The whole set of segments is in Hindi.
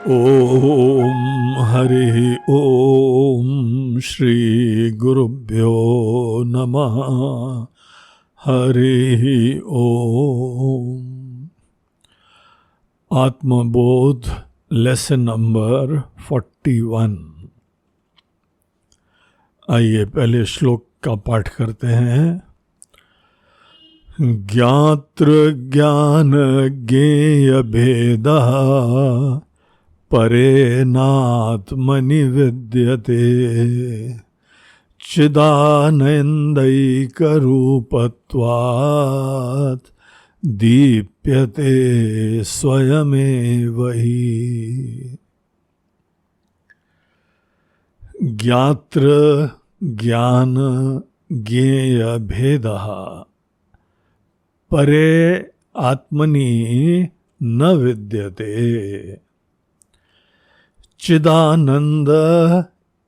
ओम हरि ओम श्री गुरुभ्यो नमः। हरि ओम। आत्मबोध लेसन नंबर 41। आइए पहले श्लोक का पाठ करते हैं। ज्ञात्र ज्ञान ज्ञेय भेदः परेनात्मनि विद्यते चिदानन्दैकरूपत्वात् दीप्यते स्वयमेव हि। ज्ञात्र ज्ञान ज्ञेय भेदः परे आत्मनि न विद्यते चिदानंद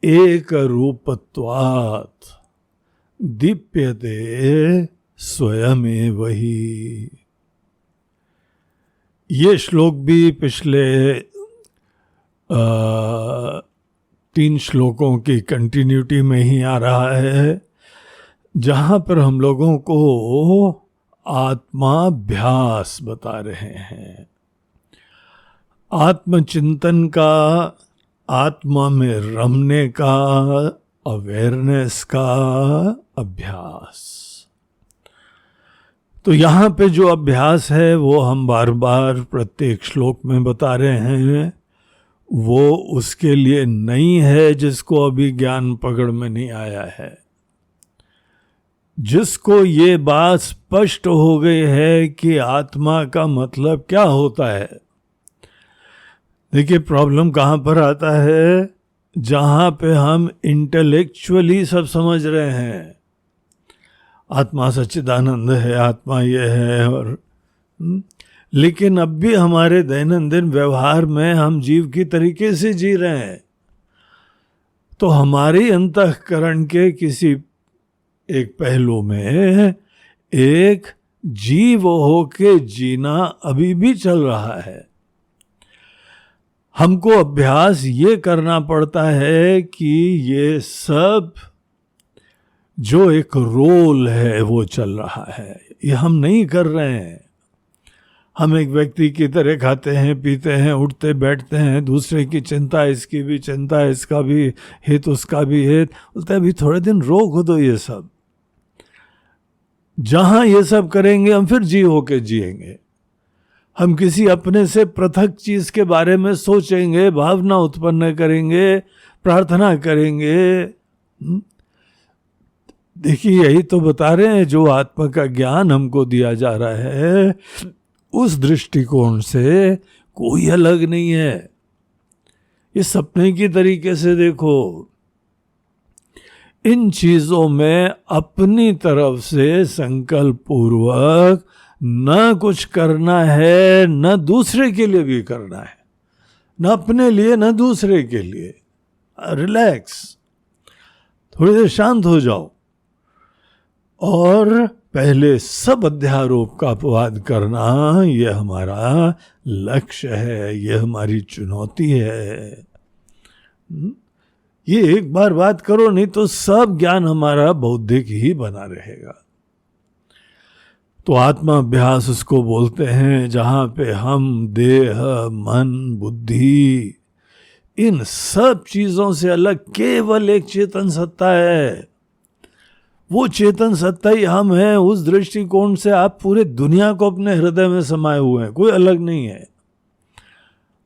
एक रूपत्वात् दीप्यते स्वयमेव हि। ये श्लोक भी पिछले 3 श्लोकों की कंटिन्यूटी में ही आ रहा है, जहाँ पर हम लोगों को आत्माभ्यास बता रहे हैं। आत्मचिंतन का, आत्मा में रमने का, अवेयरनेस का अभ्यास। तो यहाँ पे जो अभ्यास है वो हम बार बार प्रत्येक श्लोक में बता रहे हैं। वो उसके लिए नहीं है जिसको अभी ज्ञान पकड़ में नहीं आया है। जिसको ये बात स्पष्ट हो गई है कि आत्मा का मतलब क्या होता है। देखिए प्रॉब्लम कहाँ पर आता है, जहाँ पे हम इंटेलेक्चुअली सब समझ रहे हैं आत्मा सच्चिदानंद है, आत्मा ये है, और लेकिन अब भी हमारे दैनंदिन व्यवहार में हम जीव की तरीके से जी रहे हैं। तो हमारी अंतःकरण के किसी एक पहलू में एक जीव होके जीना अभी भी चल रहा है। हमको अभ्यास ये करना पड़ता है कि ये सब जो एक रोल है वो चल रहा है, ये हम नहीं कर रहे हैं। हम एक व्यक्ति की तरह खाते हैं, पीते हैं, उठते बैठते हैं, दूसरे की चिंता, इसकी भी चिंता, इसका भी हित, उसका भी हित। बोलते अभी थोड़े दिन रोक दो ये सब। जहां ये सब करेंगे हम फिर जी होके जिएंगे। हम किसी अपने से पृथक चीज के बारे में सोचेंगे, भावना उत्पन्न करेंगे, प्रार्थना करेंगे। देखिए यही तो बता रहे हैं, जो आत्मा का ज्ञान हमको दिया जा रहा है उस दृष्टिकोण से कोई अलग नहीं है। ये सपने की तरीके से देखो। इन चीजों में अपनी तरफ से संकल्प पूर्वक न कुछ करना है, न दूसरे के लिए भी करना है, न अपने लिए न दूसरे के लिए। रिलैक्स, थोड़ी देर शांत हो जाओ और पहले सब अध्यारोप का अपवाद करना, यह हमारा लक्ष्य है, यह हमारी चुनौती है। ये एक बार बात करो, नहीं तो सब ज्ञान हमारा बौद्धिक ही बना रहेगा। तो आत्मा अभ्यास उसको बोलते हैं जहां पे हम देह, मन, बुद्धि, इन सब चीजों से अलग केवल एक चेतन सत्ता है। वो चेतन सत्ता ही हम हैं। उस दृष्टिकोण से आप पूरे दुनिया को अपने हृदय में समाये हुए हैं, कोई अलग नहीं है।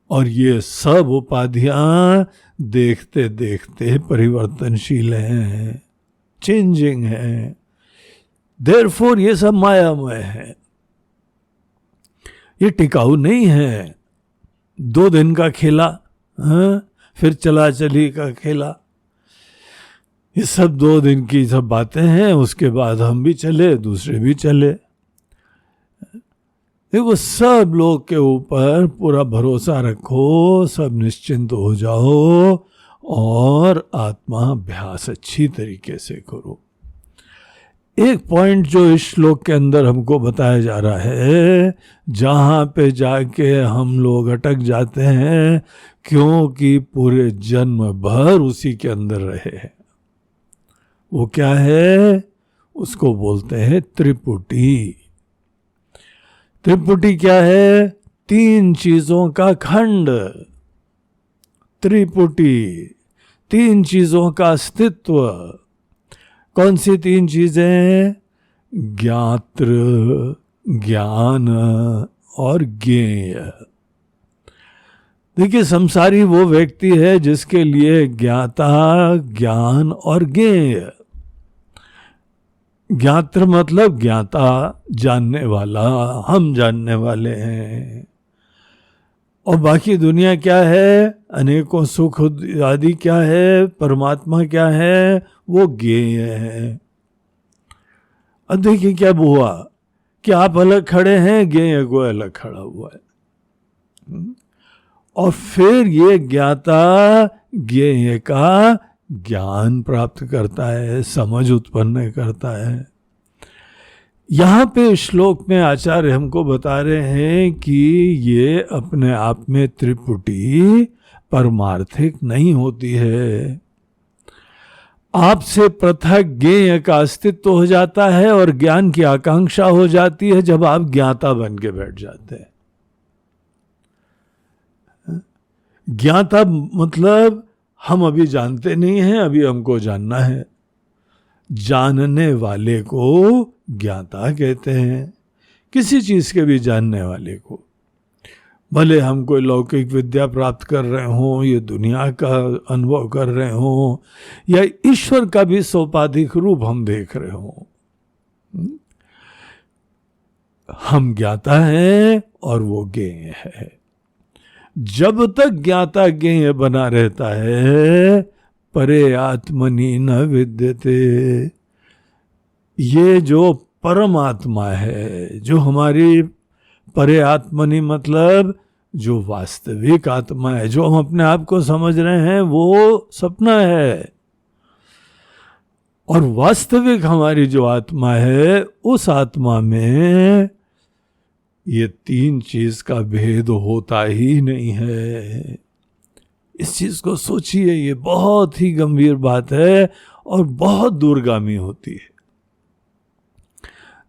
और ये सब उपाधियां देखते देखते परिवर्तनशील हैं, चेंजिंग हैं। देयरफॉर ये सब मायामय है, ये टिकाऊ नहीं है। 2 दिन का खेला, फिर चला चली का खेला, ये सब 2 दिन की सब बातें हैं। उसके बाद हम भी चले, दूसरे भी चले। देखो सब लोग के ऊपर पूरा भरोसा रखो, सब निश्चिंत हो जाओ और आत्मा अभ्यास अच्छी तरीके से करो। एक पॉइंट जो इस श्लोक के अंदर हमको बताया जा रहा है, जहां पे जाके हम लोग अटक जाते हैं, क्योंकि पूरे जन्म भर उसी के अंदर रहे हैं, वो क्या है? उसको बोलते हैं त्रिपुटी। त्रिपुटी क्या है? 3 चीजों का खंड। त्रिपुटी, 3 चीजों का अस्तित्व। कौन सी 3 चीजें? ज्ञात्र, ज्ञान और ज्ञेय। देखिए, संसारी वो व्यक्ति है जिसके लिए ज्ञाता, ज्ञान और ज्ञेय। ज्ञात्र मतलब ज्ञाता, जानने वाला, हम जानने वाले हैं। और बाकी दुनिया क्या है? अनेकों सुख आदि क्या है? परमात्मा क्या है? वो ज्ञेय है। अब देखिए क्या हुआ कि आप अलग खड़े हैं, ज्ञेय को अलग खड़ा हुआ है। और फिर ये ज्ञाता ज्ञेय का ज्ञान प्राप्त करता है, समझ उत्पन्न करता है। यहां पे श्लोक में आचार्य हमको बता रहे हैं कि ये अपने आप में त्रिपुटी परमार्थिक नहीं होती है। आपसे पृथक ज्ञेय का अस्तित्व हो जाता है और ज्ञान की आकांक्षा हो जाती है जब आप ज्ञाता बन के बैठ जाते हैं। ज्ञाता मतलब हम अभी जानते नहीं हैं, अभी हमको जानना है। जानने वाले को ज्ञाता कहते हैं, किसी चीज के भी जानने वाले को। भले हम कोई लौकिक विद्या प्राप्त कर रहे हों, ये दुनिया का अनुभव कर रहे हों, या ईश्वर का भी सोपाधिक रूप हम देख रहे हों, हम ज्ञाता हैं और वो ज्ञेय है। जब तक ज्ञाता ज्ञेय बना रहता है, परे आत्मनि न विद्यते, ये जो परमात्मा है, जो हमारी परे आत्मनि मतलब जो वास्तविक आत्मा है, जो हम अपने आप को समझ रहे हैं, वो सपना है। और वास्तविक हमारी जो आत्मा है, उस आत्मा में ये 3 चीज का भेद होता ही नहीं है। इस चीज को सोचिए, ये बहुत ही गंभीर बात है और बहुत दूरगामी होती है।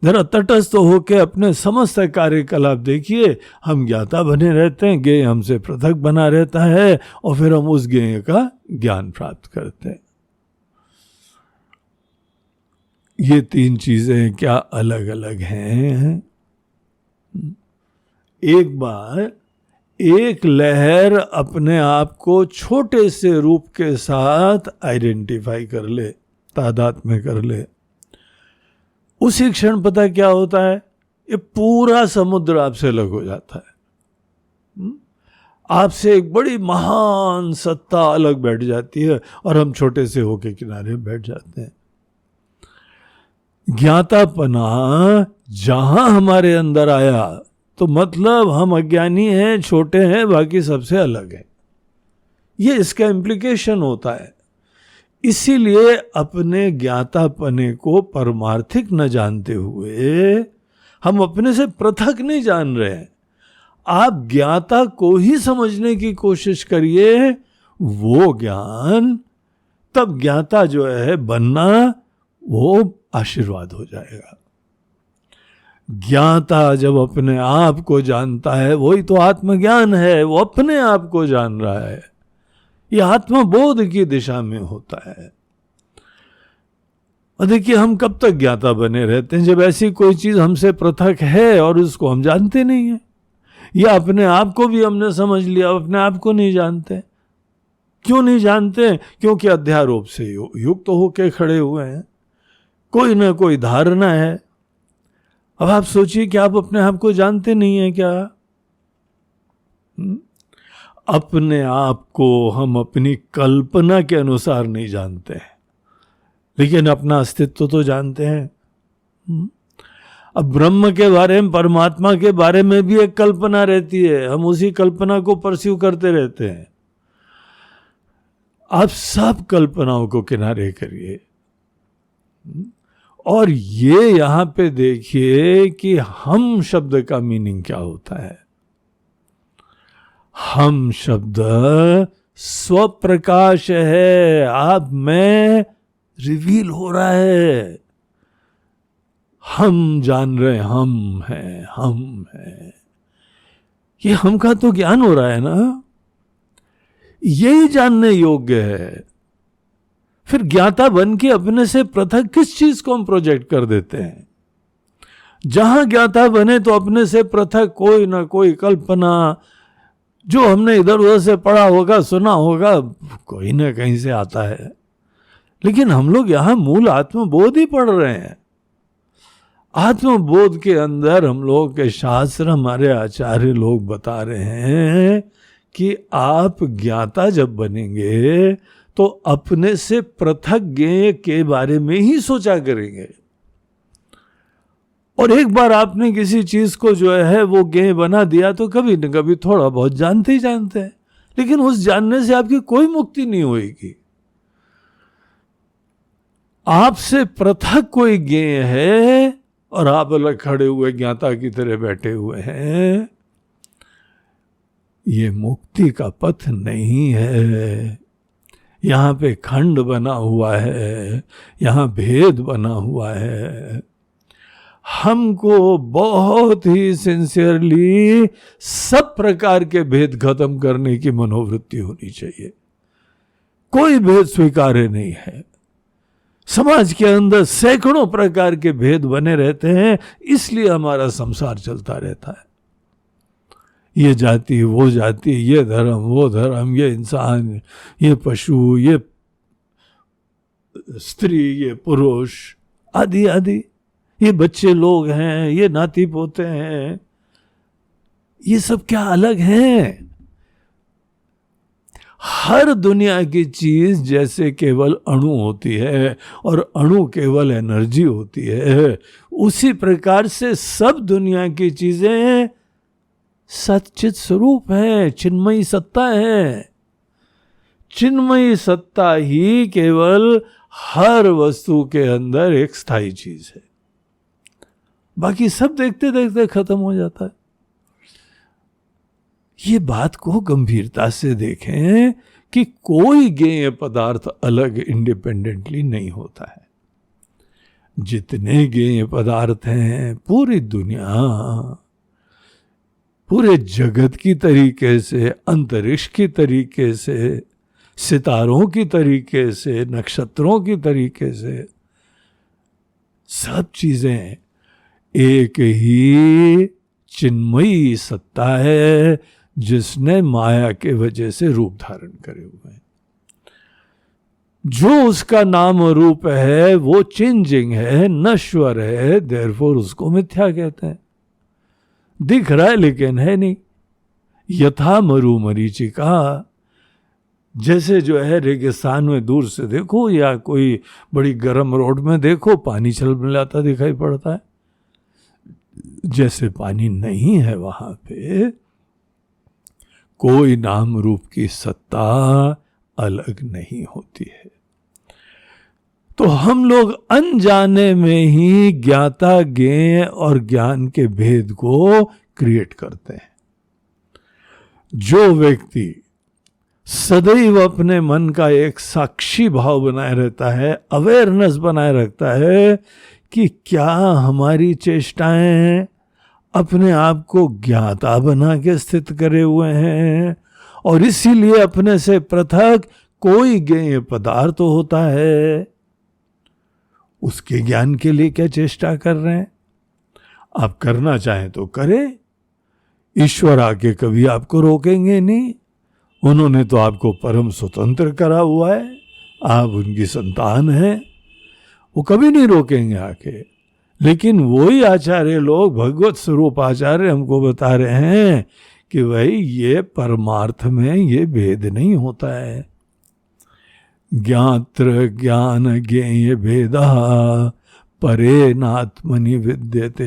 जरा तटस्थ होके अपने समस्त कार्यकलाप देखिए। हम ज्ञाता बने रहते हैं, ज्ञेय हमसे पृथक बना रहता है, और फिर हम उस ज्ञेय का ज्ञान प्राप्त करते हैं। ये 3 चीजें क्या अलग अलग हैं? एक बार एक लहर अपने आप को छोटे से रूप के साथ आइडेंटिफाई कर ले, तादात्म्य कर ले, उसी क्षण पता क्या होता है? ये पूरा समुद्र आपसे अलग हो जाता है। आपसे एक बड़ी महान सत्ता अलग बैठ जाती है और हम छोटे से होके किनारे बैठ जाते हैं। ज्ञातापना जहां हमारे अंदर आया तो मतलब हम अज्ञानी हैं, छोटे हैं, बाकी सबसे अलग है। ये इसका इम्प्लीकेशन होता है। इसीलिए अपने ज्ञातापने को परमार्थिक न जानते हुए हम अपने से पृथक नहीं जान रहे हैं। आप ज्ञाता को ही समझने की कोशिश करिए, वो ज्ञान, तब ज्ञाता जो है बनना, वो आशीर्वाद हो जाएगा। ज्ञाता जब अपने आप को जानता है, वही तो आत्मज्ञान है। वो अपने आप को जान रहा है। ये आत्मबोध की दिशा में होता है। और देखिए, हम कब तक ज्ञाता बने रहते हैं? जब ऐसी कोई चीज हमसे पृथक है और उसको हम जानते नहीं है, या अपने आप को भी हमने समझ लिया, अपने आप को नहीं जानते। क्यों नहीं जानते? क्योंकि अध्यारोप से युक्त तो होके खड़े हुए हैं, कोई ना कोई धारणा है। अब आप सोचिए कि आप अपने आप को जानते नहीं हैं क्या? अपने आप को हम अपनी कल्पना के अनुसार नहीं जानते हैं, लेकिन अपना अस्तित्व तो जानते हैं। अब ब्रह्म के बारे में, परमात्मा के बारे में भी एक कल्पना रहती है, हम उसी कल्पना को परस्यू करते रहते हैं। आप सब कल्पनाओं को किनारे करिए और ये यहां पे देखिए कि हम शब्द का मीनिंग क्या होता है। हम शब्द स्वप्रकाश है, आप में रिवील हो रहा है। हम जान रहे हम हैं, हम हैं, ये हम का तो ज्ञान हो रहा है ना, यही जानने योग्य है। फिर ज्ञाता बन के अपने से पृथक किस चीज को हम प्रोजेक्ट कर देते हैं। जहां ज्ञाता बने तो अपने से पृथक कोई ना कोई कल्पना, जो हमने इधर उधर से पढ़ा होगा, सुना होगा, कोई ना कहीं से आता है। लेकिन हम लोग यहां मूल आत्मबोध ही पढ़ रहे हैं। आत्मबोध के अंदर हम लोग के शास्त्र, हमारे आचार्य लोग बता रहे हैं कि आप ज्ञाता जब बनेंगे तो अपने से पृथक ज्ञेय के बारे में ही सोचा करेंगे। और एक बार आपने किसी चीज को जो है वो ज्ञेय बना दिया तो कभी न कभी थोड़ा बहुत जानते ही जानते हैं, लेकिन उस जानने से आपकी कोई मुक्ति नहीं होगी। आपसे पृथक कोई ज्ञेय है और आप अलग खड़े हुए ज्ञाता की तरह बैठे हुए हैं। ये मुक्ति का पथ नहीं है। यहां पे खंड बना हुआ है, यहां भेद बना हुआ है। हमको बहुत ही सिंसियरली सब प्रकार के भेद खत्म करने की मनोवृत्ति होनी चाहिए। कोई भेद स्वीकार्य नहीं है। समाज के अंदर सैकड़ों प्रकार के भेद बने रहते हैं, इसलिए हमारा संसार चलता रहता है। ये जाति, वो जाति, ये धर्म, वो धर्म, ये इंसान, ये पशु, ये स्त्री, ये पुरुष, आदि आदि। ये बच्चे लोग हैं, ये नाती पोते हैं, ये सब क्या अलग हैं? हर दुनिया की चीज जैसे केवल अणु होती है और अणु केवल एनर्जी होती है, उसी प्रकार से सब दुनिया की चीजें सच्चित स्वरूप है, चिन्मयी सत्ता है। चिन्मयी सत्ता ही केवल हर वस्तु के अंदर एक स्थायी चीज है, बाकी सब देखते देखते खत्म हो जाता है। ये बात को गंभीरता से देखें कि कोई ज्ञेय पदार्थ अलग इंडिपेंडेंटली नहीं होता है। जितने ज्ञेय पदार्थ हैं, पूरी दुनिया, पूरे जगत की तरीके से, अंतरिक्ष की तरीके से, सितारों की तरीके से, नक्षत्रों की तरीके से, सब चीजें एक ही चिन्मयी सत्ता है जिसने माया के वजह से रूप धारण करे हुए हैं। जो उसका नाम रूप है वो चेंजिंग है, नश्वर है, देयरफॉर उसको मिथ्या कहते हैं। दिख रहा है लेकिन है नहीं। यथा मरु मरीचिका, जैसे जो है रेगिस्तान में दूर से देखो या कोई बड़ी गर्म रोड में देखो, पानी छलबलाता दिखाई पड़ता है। जैसे पानी नहीं है वहां पे, कोई नाम रूप की सत्ता अलग नहीं होती है। तो हम लोग अनजाने में ही ज्ञाता, ज्ञेय और ज्ञान के भेद को क्रिएट करते हैं। जो व्यक्ति सदैव अपने मन का एक साक्षी भाव बनाए रहता है, अवेयरनेस बनाए रखता है कि क्या हमारी चेष्टाएं अपने आप को ज्ञाता बना के स्थित करे हुए हैं और इसीलिए अपने से पृथक कोई ज्ञेय पदार्थ होता है, उसके ज्ञान के लिए क्या चेष्टा कर रहे हैं? आप करना चाहें तो करें, ईश्वर आके कभी आपको रोकेंगे नहीं। उन्होंने तो आपको परम स्वतंत्र करा हुआ है, आप उनकी संतान हैं, वो कभी नहीं रोकेंगे आके। लेकिन वही आचार्य लोग, भगवत स्वरूप आचार्य, हमको बता रहे हैं कि भाई ये परमार्थ में ये भेद नहीं होता है। ज्ञात्र ज्ञान ज्ञेय भेदा परे नात्मनि विद्यते,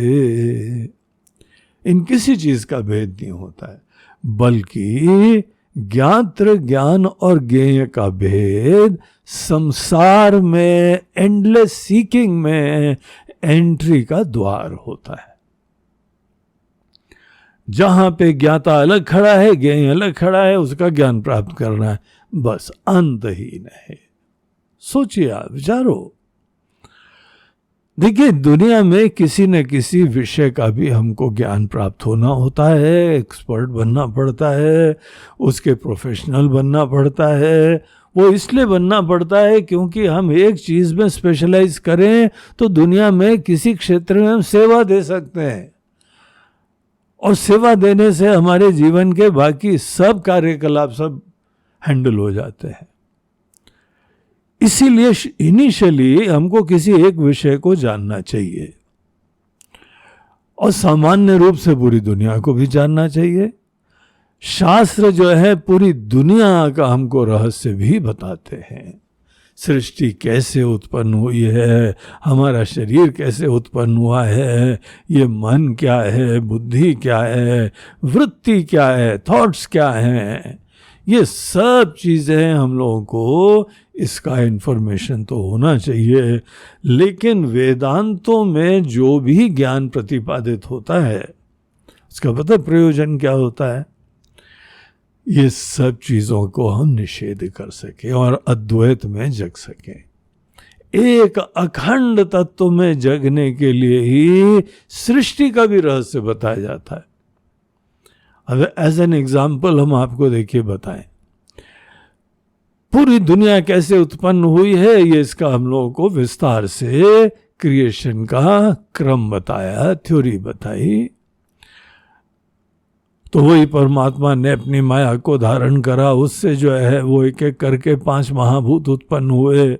इन किसी चीज का भेद नहीं होता है, बल्कि ज्ञात्र ज्ञान और ज्ञेय का भेद संसार में एंडलेस सीकिंग में एंट्री का द्वार होता है। जहां पे ज्ञाता अलग खड़ा है, ज्ञेय अलग खड़ा है, उसका ज्ञान प्राप्त करना है, बस अंतहीन है। सोचिए आप, विचारो। देखिए, दुनिया में किसी न किसी विषय का भी हमको ज्ञान प्राप्त होना होता है, एक्सपर्ट बनना पड़ता है, उसके प्रोफेशनल बनना पड़ता है। वो इसलिए बनना पड़ता है क्योंकि हम एक चीज में स्पेशलाइज करें तो दुनिया में किसी क्षेत्र में हम सेवा दे सकते हैं, और सेवा देने से हमारे जीवन के बाकी सब कार्यकलाप सब हैंडल हो जाते हैं। इसीलिए इनिशियली हमको किसी एक विषय को जानना चाहिए, और सामान्य रूप से पूरी दुनिया को भी जानना चाहिए। शास्त्र जो है पूरी दुनिया का हमको रहस्य भी बताते हैं। सृष्टि कैसे उत्पन्न हुई है, हमारा शरीर कैसे उत्पन्न हुआ है, ये मन क्या है, बुद्धि क्या है, वृत्ति क्या है, थॉट्स क्या हैं, ये सब चीजें हम लोगों को इसका इंफॉर्मेशन तो होना चाहिए। लेकिन वेदांतों में जो भी ज्ञान प्रतिपादित होता है उसका पता प्रयोजन क्या होता है? ये सब चीजों को हम निषेध कर सके और अद्वैत में जग सके। एक अखंड तत्व में जगने के लिए ही सृष्टि का भी रहस्य बताया जाता है। अब एज एन एग्जाम्पल हम आपको देखिए बताएं, पूरी दुनिया कैसे उत्पन्न हुई है, ये इसका हम लोगों को विस्तार से क्रिएशन का क्रम बताया, थ्योरी बताई। तो वही परमात्मा ने अपनी माया को धारण करा, उससे जो है वो एक एक करके 5 महाभूत उत्पन्न हुए।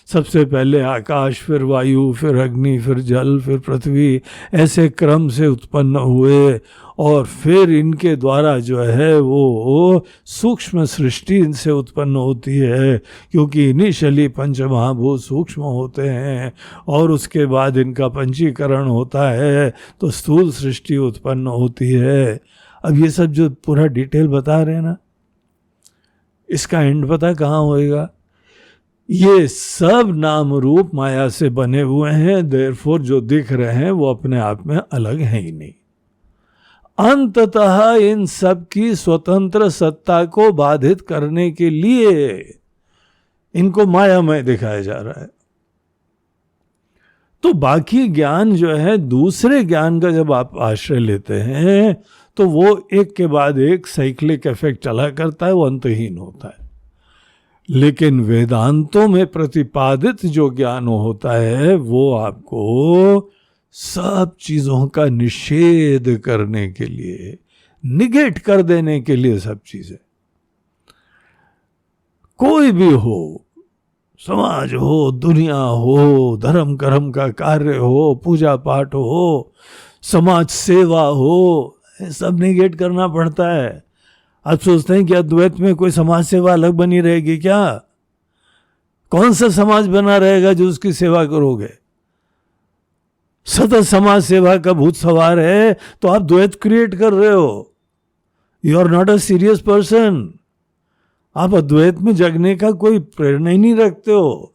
सबसे पहले आकाश, फिर वायु, फिर अग्नि, फिर जल, फिर पृथ्वी, ऐसे क्रम से उत्पन्न हुए। और फिर इनके द्वारा जो है वो सूक्ष्म सृष्टि इनसे उत्पन्न होती है, क्योंकि इनिशियली 5 महाभूत सूक्ष्म होते हैं और उसके बाद इनका पंचीकरण होता है तो स्थूल सृष्टि उत्पन्न होती है। अब ये सब जो पूरा डिटेल बता रहे हैं ना, इसका एंड पता कहाँ होएगा? ये सब नाम रूप माया से बने हुए हैं, देयरफॉर जो दिख रहे हैं वो अपने आप में अलग है ही नहीं। अंततः इन सब की स्वतंत्र सत्ता को बाधित करने के लिए इनको मायामय दिखाया जा रहा है। तो बाकी ज्ञान जो है, दूसरे ज्ञान का जब आप आश्रय लेते हैं तो वो एक के बाद एक साइक्लिक इफेक्ट चला करता है, वो अंतहीन होता है। लेकिन वेदांतों में प्रतिपादित जो ज्ञान होता है वो आपको सब चीजों का निषेध करने के लिए, निगेट कर देने के लिए, सब चीजें कोई भी हो, समाज हो, दुनिया हो, धर्म कर्म का कार्य हो, पूजा पाठ हो, समाज सेवा हो, सब निगेट करना पड़ता है। आप सोचते हैं कि अद्वैत में कोई समाज सेवा अलग बनी रहेगी क्या? कौन सा समाज बना रहेगा जो उसकी सेवा करोगे? सतत समाज सेवा का भूत सवार है तो आप द्वैत क्रिएट कर रहे हो। You are not a serious person. आप अद्वैत में जगने का कोई प्रेरणा ही नहीं रखते हो।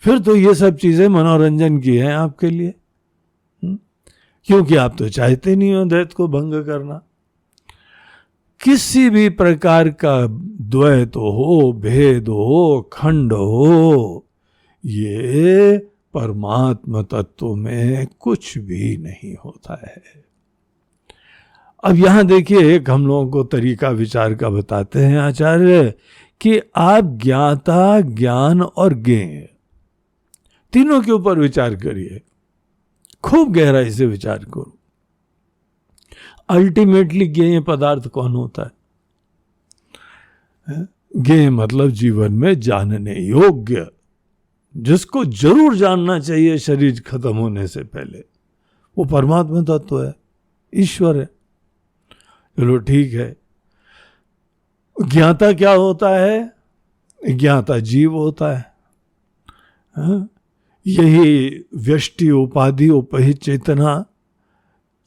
फिर तो ये सब चीजें मनोरंजन की हैं आपके लिए, क्योंकि आप तो चाहते नहीं हो द्वैत को भंग करना। किसी भी प्रकार का द्वैत हो, भेद हो, खंड हो, ये परमात्मा तत्व में कुछ भी नहीं होता है। अब यहां देखिए, एक हम लोगों को तरीका विचार का बताते हैं आचार्य कि आप ज्ञाता, ज्ञान और ज्ञेय तीनों के ऊपर विचार करिए, खूब गहराई से विचार करो। अल्टीमेटली ज्ञेय पदार्थ कौन होता है? ज्ञेय मतलब जीवन में जानने योग्य, जिसको जरूर जानना चाहिए शरीर खत्म होने से पहले, वो परमात्मा तत्व है, ईश्वर है। चलो ठीक है। ज्ञाता क्या होता है? ज्ञाता जीव होता है। यही व्यष्टि उपाधि उपहित चेतना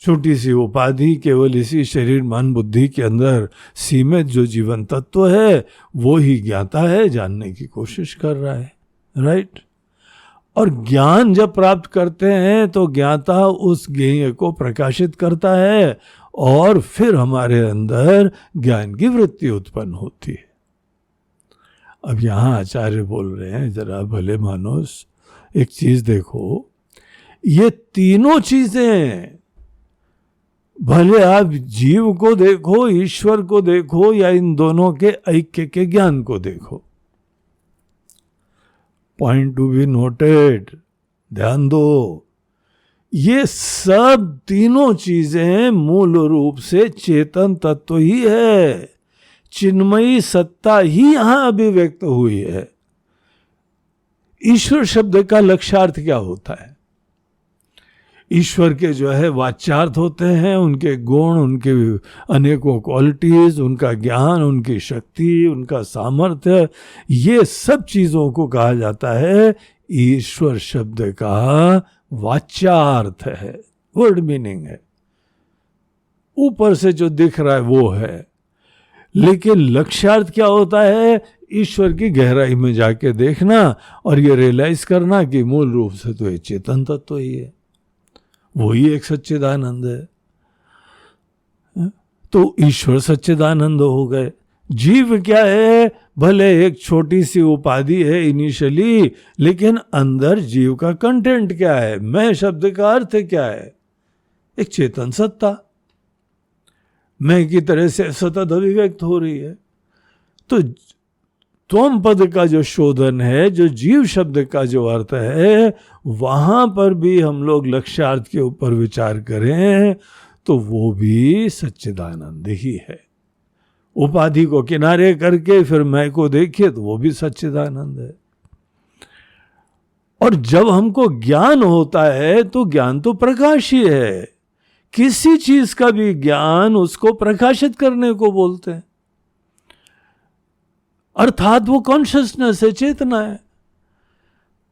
छोटी सी उपाधि, केवल इसी शरीर मन बुद्धि के अंदर सीमित जो जीवन तत्व है वो ही ज्ञाता है, जानने की कोशिश कर रहा है, राइट। और ज्ञान जब प्राप्त करते हैं तो ज्ञाता उस ज्ञेय को प्रकाशित करता है और फिर हमारे अंदर ज्ञान की वृत्ति उत्पन्न होती है। अब यहां आचार्य बोल रहे हैं, जरा भले मानुस एक चीज देखो, ये तीनों चीजें, भले आप जीव को देखो, ईश्वर को देखो, या इन दोनों के ऐक्य के ज्ञान को देखो, पॉइंट टू बी नोटेड, ध्यान दो, ये सब तीनों चीजें मूल रूप से चेतन तत्व ही है, चिन्मयी सत्ता ही यहां अभिव्यक्त हुई है। ईश्वर शब्द का लक्ष्यार्थ क्या होता है? ईश्वर के जो है वाच्यार्थ होते हैं, उनके गुण, उनके अनेकों क्वालिटीज, उनका ज्ञान, उनकी शक्ति, उनका सामर्थ्य, ये सब चीजों को कहा जाता है ईश्वर शब्द का वाच्यार्थ है, वर्ड मीनिंग है। ऊपर से जो दिख रहा है वो है, लेकिन लक्ष्यार्थ क्या होता है? ईश्वर की गहराई में जाके देखना और ये रियलाइज करना कि मूल रूप से तो ये चेतन तत्व ही है, वही एक सच्चिदानंद है। तो ईश्वर सच्चिदानंद हो गए। जीव क्या है? भले एक छोटी सी उपाधि है इनिशियली, लेकिन अंदर जीव का कंटेंट क्या है? मैं शब्द का अर्थ क्या है? एक चेतन सत्ता, मैं की तरह से सतत अभिव्यक्त हो रही है। तो त्वम पद का जो शोधन है, जो जीव शब्द का जो अर्थ है, वहां पर भी हम लोग लक्ष्यार्थ के ऊपर विचार करें तो वो भी सच्चिदानंद ही है। उपाधि को किनारे करके फिर मैं को देखिए तो वो भी सच्चिदानंद है। और जब हमको ज्ञान होता है तो ज्ञान तो प्रकाश ही है। किसी चीज का भी ज्ञान उसको प्रकाशित करने को बोलते हैं, अर्थात वो कॉन्शियसनेस है, चेतना है।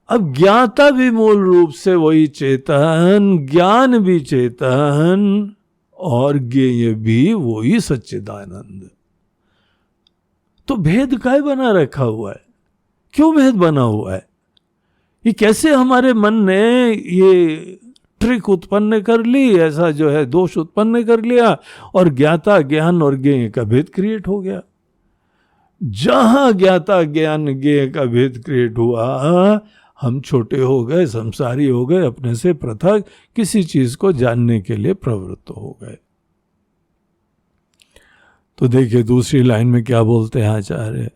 अब ज्ञाता भी मूल रूप से वही चेतन, ज्ञान भी चेतन और ज्ञेय भी वही सच्चिदानंद। तो भेद काहे बना रखा हुआ है? क्यों भेद बना हुआ है? ये कैसे हमारे मन ने ये ट्रिक उत्पन्न कर ली, ऐसा जो है दोष उत्पन्न कर लिया और ज्ञाता ज्ञान और ज्ञेय का भेद क्रिएट हो गया। जहां ज्ञाता ज्ञान ज्ञेय का भेद क्रिएट हुआ, हम छोटे हो गए, संसारी हो गए, अपने से पृथक किसी चीज को जानने के लिए प्रवृत्त हो गए। तो देखिए दूसरी लाइन में क्या बोलते हैं आचार्य,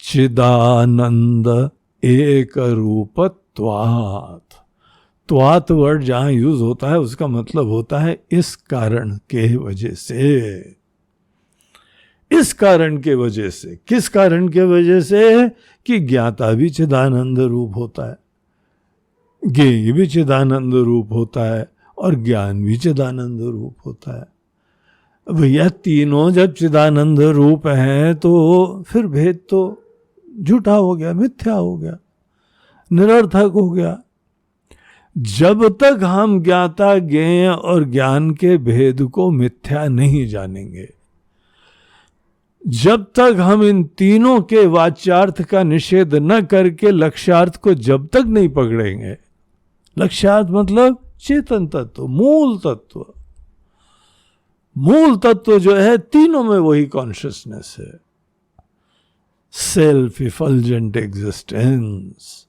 चिदानंद एक रूपत्वात्। त्वात् वर्ड जहां यूज होता है उसका मतलब होता है इस कारण के वजह से। इस कारण के वजह से, किस कारण के वजह से? कि ज्ञाता भी चिदानंद रूप होता है, ज्ञेय भी चिदानंद रूप होता है और ज्ञान भी चिदानंद रूप होता है। भैया तीनों जब चिदानंद रूप हैं तो फिर भेद तो झूठा हो गया, मिथ्या हो गया, निरर्थक हो गया। जब तक हम ज्ञाता ज्ञेय और ज्ञान के भेद को मिथ्या नहीं जानेंगे, जब तक हम इन तीनों के वाच्यार्थ का निषेध न करके लक्ष्यार्थ को जब तक नहीं पकड़ेंगे, लक्ष्यार्थ मतलब चेतन तत्व, मूल तत्व। मूल तत्व जो है तीनों में वही कॉन्शियसनेस है, सेल्फ इफल्जेंट एग्जिस्टेंस,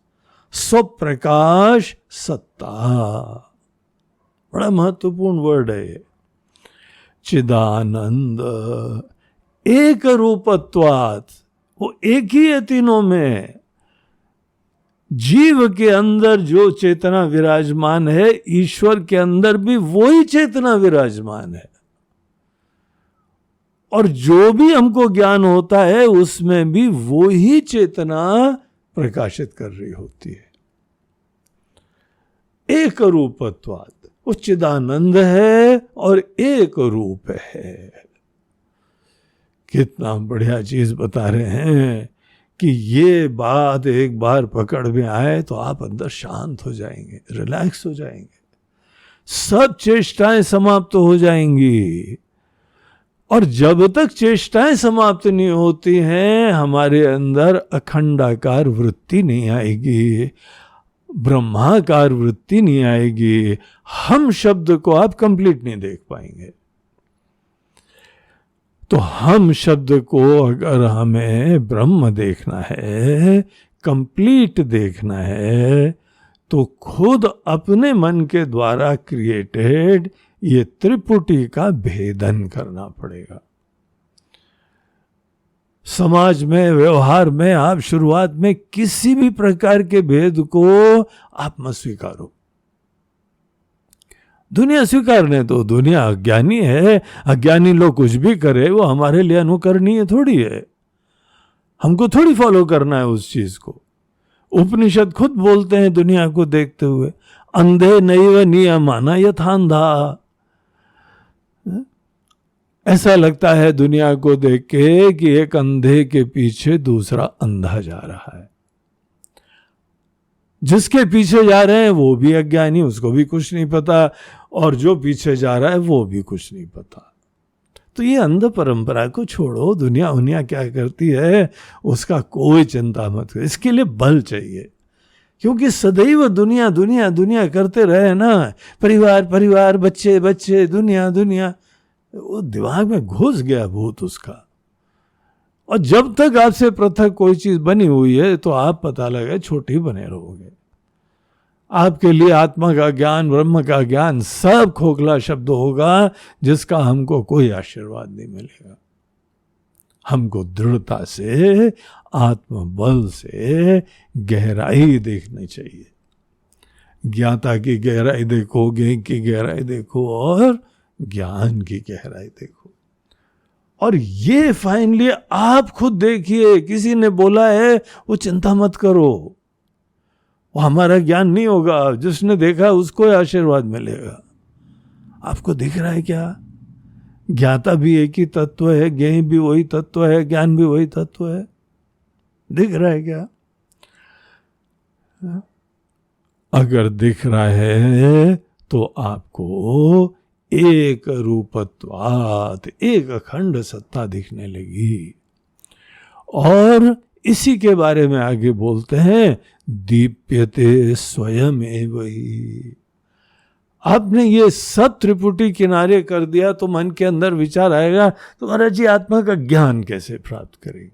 स्वप्रकाश सत्ता। बड़ा महत्वपूर्ण वर्ड है ये। चिदानंद एक रूपत्वात्, वो एक ही है तीनों में। जीव के अंदर जो चेतना विराजमान है, ईश्वर के अंदर भी वही चेतना विराजमान है। और जो भी हमको ज्ञान होता है उसमें भी वो ही चेतना प्रकाशित कर रही होती है। एक रूपत्वात्, वो चिदानंद है और एक रूप है। कितना बढ़िया चीज बता रहे हैं कि ये बात एक बार पकड़ में आए तो आप अंदर शांत हो जाएंगे, रिलैक्स हो जाएंगे। सब चेष्टाएं समाप्त हो जाएंगी। और जब तक चेष्टाएं समाप्त नहीं होती हैं, हमारे अंदर अखंडाकार वृत्ति नहीं आएगी, ब्रह्माकार वृत्ति नहीं आएगी, हम शब्द को आप कंप्लीट नहीं देख पाएंगे। तो हम शब्द को अगर हमें ब्रह्म देखना है, कंप्लीट देखना है, तो खुद अपने मन के द्वारा क्रिएटेड ये त्रिपुटी का भेदन करना पड़ेगा। समाज में, व्यवहार में आप शुरुआत में किसी भी प्रकार के भेद को आप मत स्वीकारो। दुनिया स्वीकारने तो, दुनिया अज्ञानी है, अज्ञानी लोग कुछ भी करे वो हमारे लिए अनुकरणीय थोड़ी है, हमको थोड़ी फॉलो करना है उस चीज को। उपनिषद खुद बोलते हैं दुनिया को देखते हुए, अंधे नैव नियमाना यथांधा। ऐसा लगता है दुनिया को देख के कि एक अंधे के पीछे दूसरा अंधा जा रहा है। जिसके पीछे जा रहे हैं वो भी अज्ञानी, उसको भी कुछ नहीं पता, और जो पीछे जा रहा है वो भी कुछ नहीं पता। तो ये अंध परंपरा को छोड़ो, दुनिया क्या करती है उसका कोई चिंता मत करो। इसके लिए बल चाहिए, क्योंकि सदैव दुनिया दुनिया दुनिया करते रहे ना, परिवार परिवार, बच्चे बच्चे, दुनिया दुनिया, वो दिमाग में घुस गया भूत उसका। और जब तक आपसे पृथक कोई चीज बनी हुई है तो आप पता लगे छोटी बने रहोगे। आपके लिए आत्मा का ज्ञान, ब्रह्म का ज्ञान सब खोखला शब्द होगा, जिसका हमको कोई आशीर्वाद नहीं मिलेगा। हमको दृढ़ता से, आत्मबल से गहराई देखनी चाहिए। ज्ञाता की गहराई देखो, ज्ञ की गहराई देखो, और ज्ञान की गहराई देखो। और ये फाइनली आप खुद देखिए। किसी ने बोला है वो चिंता मत करो, वो हमारा ज्ञान नहीं होगा, जिसने देखा उसको आशीर्वाद मिलेगा। आपको दिख रहा है क्या? ज्ञाता भी एक ही तत्व है, ज्ञेय भी वही तत्व है, ज्ञान भी वही तत्व है। दिख रहा है क्या? अगर दिख रहा है तो आपको एक रूपत्वात्, एक अखंड सत्ता दिखने लगी। और इसी के बारे में आगे बोलते हैं, दीप्यते स्वयं एवहि। आपने ये सब त्रिपुटी किनारे कर दिया तो मन के अंदर विचार आएगा, तो महाराज जी आत्मा का ज्ञान कैसे प्राप्त करेंगे?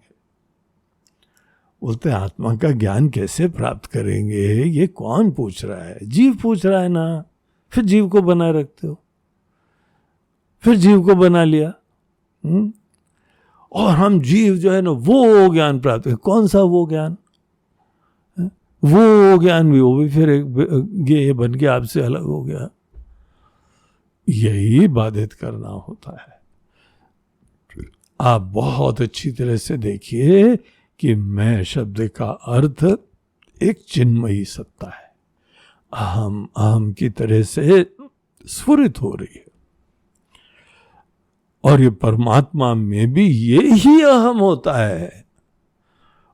बोलते हैं आत्मा का ज्ञान कैसे प्राप्त करेंगे, ये कौन पूछ रहा है? जीव पूछ रहा है ना। फिर जीव को बनाए रखते हो, फिर जीव को बना लिया। और हम जीव जो है ना वो ज्ञान प्राप्त है। कौन सा वो ज्ञान? वो ज्ञान भी, वो भी फिर एक ये बन के आपसे अलग हो गया। यही बाधित करना होता है। आप बहुत अच्छी तरह से देखिए कि मैं शब्द का अर्थ एक चिन्मयी सत्ता है, अहम अहम की तरह से स्फुरित हो रही है। और ये परमात्मा में भी ये ही अहम होता है।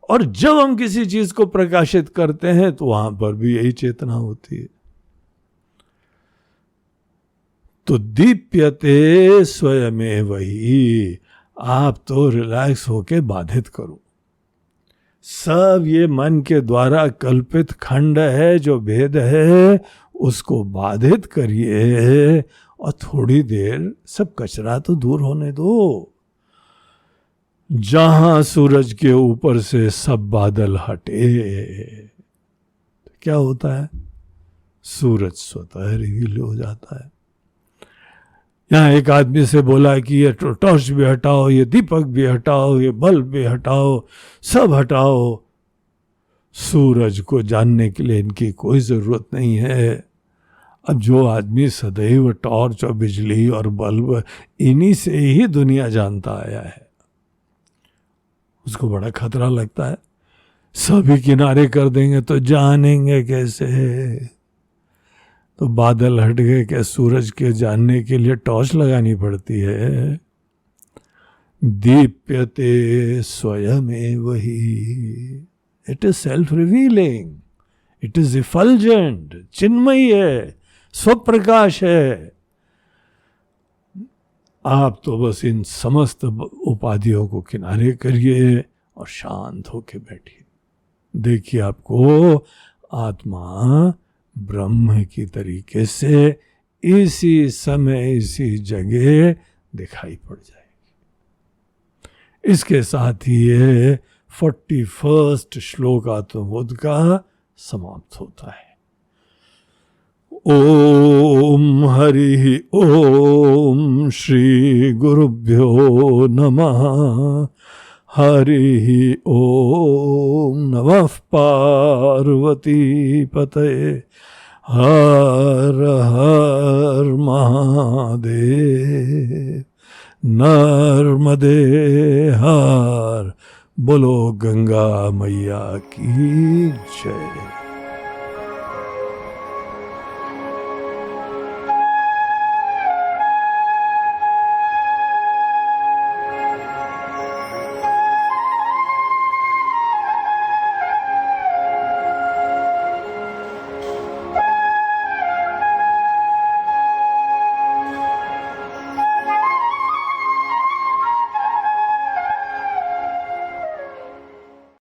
और जब हम किसी चीज को प्रकाशित करते हैं तो वहां पर भी यही चेतना होती है। तो दीप्यते स्वयमेवहि। आप तो रिलैक्स होके बाधित करो। सब ये मन के द्वारा कल्पित खंड है, जो भेद है, उसको बाधित करिए और थोड़ी देर सब कचरा तो दूर होने दो। जहां सूरज के ऊपर से सब बादल हटे तो क्या होता है? सूरज स्वतः रिवील हो जाता है। यहां एक आदमी से बोला कि ये टॉर्च भी हटाओ, ये दीपक भी हटाओ, ये बल्ब भी हटाओ, सब हटाओ। सूरज को जानने के लिए इनकी कोई जरूरत नहीं है। अब जो आदमी सदैव टॉर्च और बिजली और बल्ब इन्हीं से ही दुनिया जानता आया है, उसको बड़ा खतरा लगता है। सभी किनारे कर देंगे तो जानेंगे कैसे? तो बादल हट गए, क्या सूरज के जानने के लिए टॉर्च लगानी पड़ती है? दीप्यते स्वयमेवहि। It is self revealing, it is effulgent, चिन्मयी है, स्वप्रकाश है। आप तो बस इन समस्त उपाधियों को किनारे करिए और शांत होके बैठिए। देखिए आपको आत्मा ब्रह्म की तरीके से इसी समय इसी जगह दिखाई पड़ जाएगी। इसके साथ ही ये 41 श्लोक आत्मबोध का समाप्त होता है। ओम हरि ओम श्री गुरुभ्यो नमः। हरि ओम नमः पार्वती पतये। हर हर महादेव। नर्मदे हर। बोलो गंगा मैया की जय।